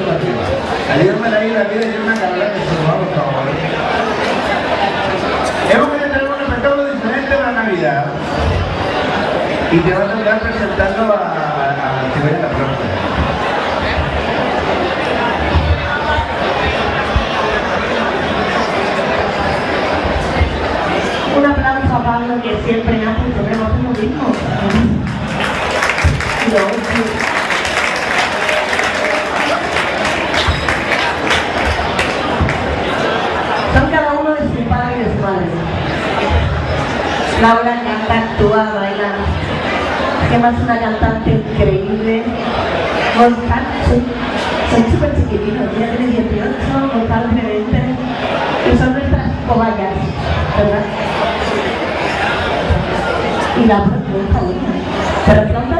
alternativa. Ayúdame ahí la vida y una carrera que se nos va, por favor. Hemos querido tener un espectáculo diferente para Navidad y te vas a estar presentando a que vaya la próxima. Un aplauso a Pablo, que siempre hace el programa, hace lo mismo. Son cada uno de su padre y de su madre. Laura canta, actúa, baila. Gemma es una cantante increíble. Gonzalo, soy súper chiquitito, ya tiene 18, Gonzalo tiene 20. Y son nuestras cobayas, ¿verdad? Y la propuesta buena. ¿Pero pronto?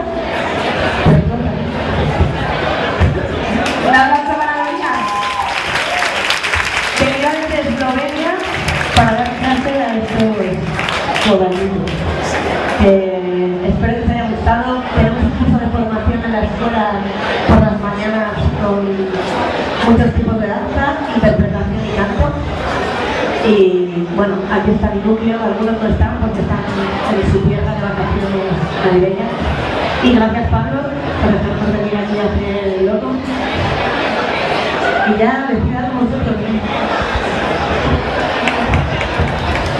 Un abrazo para la vida. Venía desde Eslovenia para dar clase a estos modalismos. Espero que os haya gustado. Tenemos un curso de formación en la escuela por las mañanas con muchos tipos de danza, interpretación y canto. Y bueno, aquí está mi núcleo, algunos no están porque están en su tierra de vacaciones navideñas. Y gracias Pablo por dejarnos venir aquí a hacer el loco. Y ya decid algo vosotros.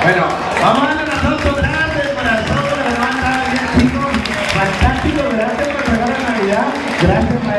Bueno, vamos a darle un aplauso grande de corazón, de la banda, bien chicos. Fantástico, gracias por regalar Navidad. Gracias.